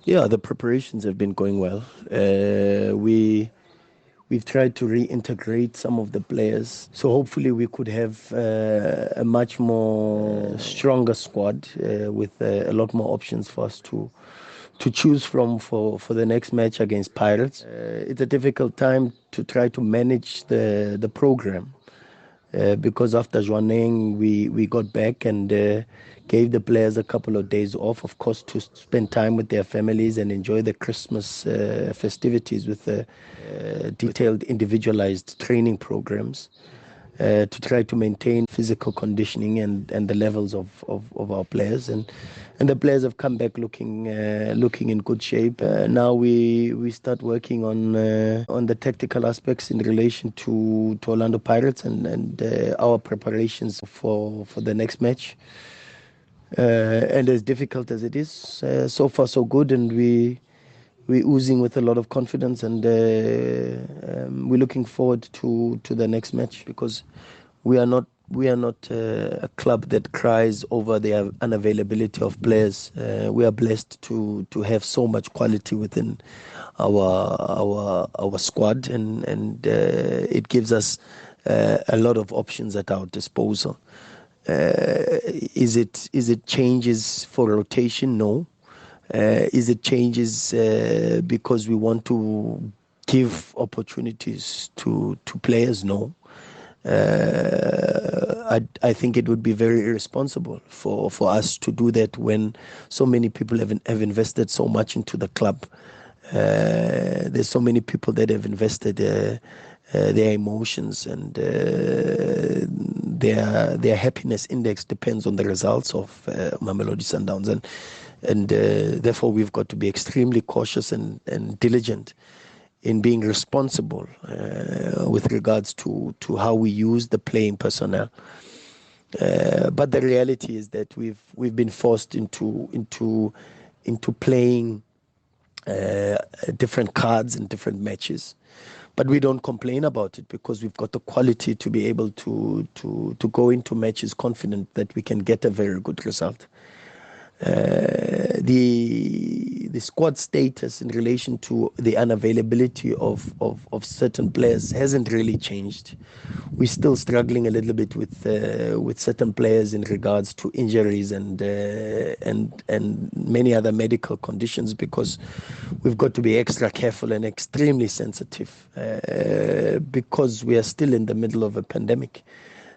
Yeah, the preparations have been going well. We've tried to reintegrate some of the players, so hopefully we could have a much more stronger squad with a lot more options for us to choose from for the next match against Pirates. It's a difficult time to try to manage the program. Because after Zwaneng, we got back and gave the players a couple of days off, of course, to spend time with their families and enjoy the Christmas festivities with the detailed, individualized training programs to try to maintain physical conditioning and the levels of our players. And the players have come back looking in good shape. Now we start working on the tactical aspects in relation to Orlando Pirates and our preparations for the next match. And as difficult as it is, so far so good, and we're oozing with a lot of confidence, and we're looking forward to the next match, because we are not a club that cries over the unavailability of players. We are blessed to have so much quality within our squad, and it gives us a lot of options at our disposal. Is it changes for rotation? No. Is it changes because we want to give opportunities to players? No. I think it would be very irresponsible for us to do that when so many people have invested so much into the club. There's so many people that have invested their emotions, and their happiness index depends on the results of Mamelodi Sundowns, and therefore we've got to be extremely cautious and diligent in being responsible with regards to how we use the playing personnel. But the reality is that we've been forced into playing different cards in different matches. But we don't complain about it, because we've got the quality to be able to go into matches confident that we can get a very good result. The squad status in relation to the unavailability of certain players hasn't really changed. We're still struggling a little bit with certain players in regards to injuries and many other medical conditions, because we've got to be extra careful and extremely sensitive because we are still in the middle of a pandemic,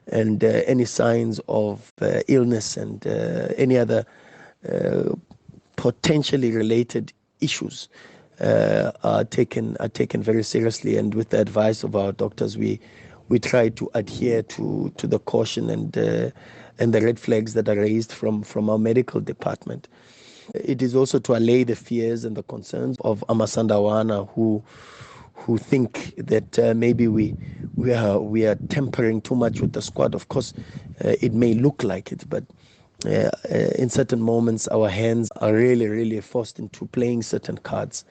and any signs of illness and any other potentially related issues are taken very seriously, and with the advice of our doctors, we try to adhere to the caution and the red flags that are raised from our medical department. It is also to allay the fears and the concerns of Amasandawana who think that maybe we are tampering too much with the squad. Of course, it may look like it, but in certain moments our hands are really forced into playing certain cards.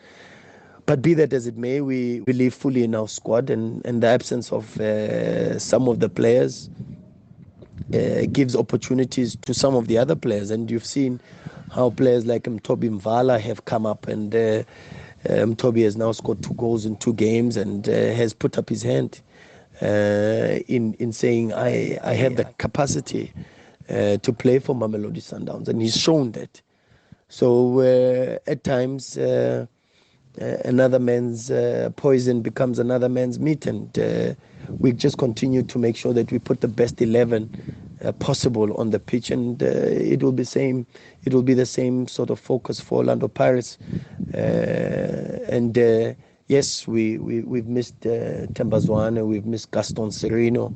But be that as it may, we believe fully in our squad, and the absence of some of the players gives opportunities to some of the other players. And you've seen how players like Mtobi Mvala have come up, and Mtobi has now scored 2 goals in 2 games and has put up his hand in saying, I have the capacity to play for Mamelodi Sundowns, and he's shown that. So at times another man's poison becomes another man's meat, and we just continue to make sure that we put the best 11 possible on the pitch, and it will be the same sort of focus for Orlando Pirates. And yes, we've missed Tembazwane, we've missed Gaston Sereno.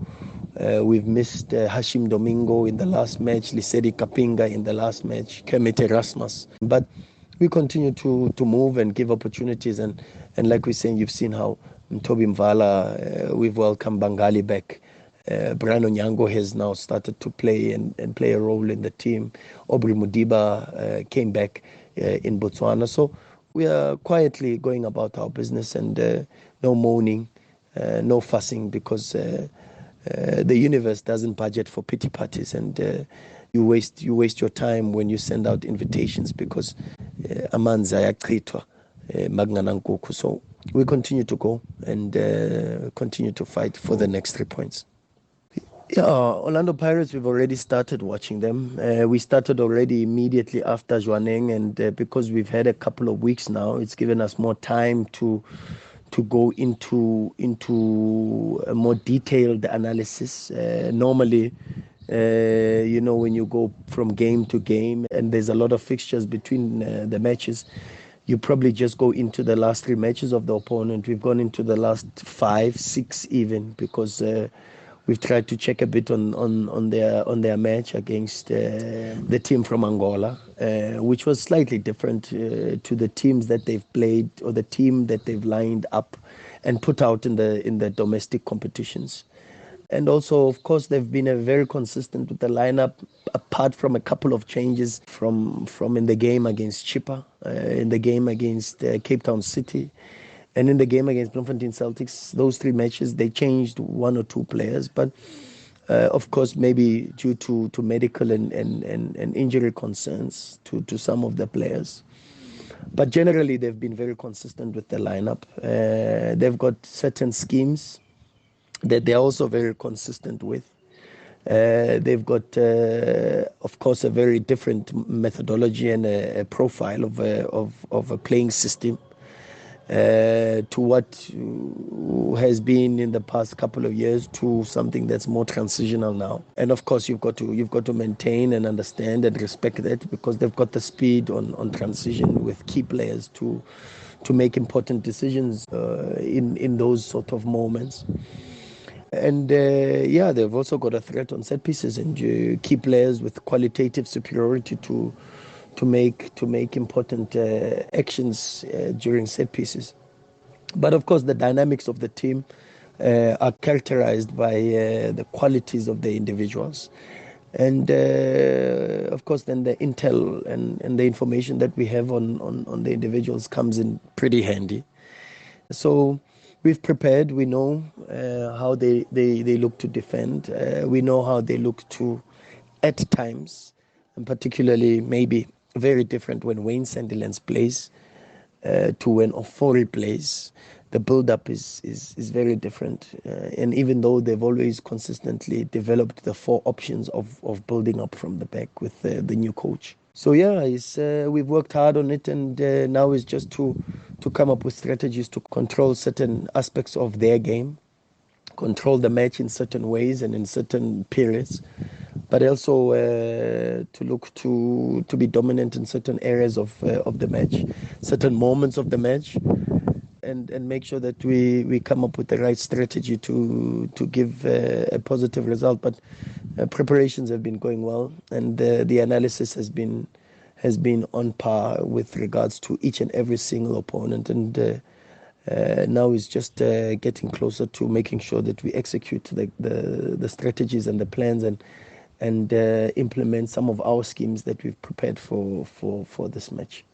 We've missed Hashim Domingo in the last match, Lisedi Kapinga in the last match, Kermit Erasmus. But we continue to move and give opportunities. And like we're saying, you've seen how Mtobi Mvala, we've welcomed Bangali back. Brian Onyango has now started to play and play a role in the team. Aubrey Mudiba came back in Botswana. So we are quietly going about our business, and no moaning, no fussing, because the universe doesn't budget for pity parties, and you waste your time when you send out invitations, because amanzi ayachithwa magnankukhu. So we continue to go and continue to fight for the next 3 points. Yeah, Orlando Pirates, we've already started watching them. We started already immediately after Zwaneng, and because we've had a couple of weeks now, it's given us more time to go into a more detailed analysis. Normally, when you go from game to game and there's a lot of fixtures between the matches, you probably just go into the last 3 matches of the opponent. We've gone into the last 5, 6 even, because we've tried to check a bit on their match against the team from Angola, which was slightly different to the teams that they've played or the team that they've lined up and put out in the domestic competitions. And also, of course, they've been very consistent with the lineup, apart from a couple of changes from in the game against Chippa, in the game against Cape Town City, and in the game against Bloemfontein Celtics. Those 3 matches, they changed 1 or 2 players. But, of course, maybe due to medical and injury concerns to some of the players. But generally, they've been very consistent with the lineup. They've got certain schemes that they're also very consistent with. They've got, of course, a very different methodology and a profile of a playing system to what has been in the past couple of years, to something that's more transitional now. And of course, you've got to maintain and understand and respect that, because they've got the speed on transition with key players to make important decisions in those sort of moments. And they've also got a threat on set pieces and key players with qualitative superiority to make important actions during set pieces. But of course, the dynamics of the team are characterized by the qualities of the individuals. And of course, then the intel and the information that we have on the individuals comes in pretty handy. So we've prepared. We know how they look to defend. We know how they look to, at times, and particularly maybe very different when Wayne Sandilands plays to when Ofori plays. The build-up is very different. And even though they've always consistently developed the 4 options of building up from the back with the new coach. So we've worked hard on it, and now it's just to come up with strategies to control certain aspects of their game, control the match in certain ways and in certain periods, but also to look to be dominant in certain areas of the match, certain moments of the match, and make sure that we come up with the right strategy to give a positive result. But preparations have been going well, and the analysis has been on par with regards to each and every single opponent, and now it's just getting closer to making sure that we execute the strategies and the plans and implement some of our schemes that we've prepared for this match.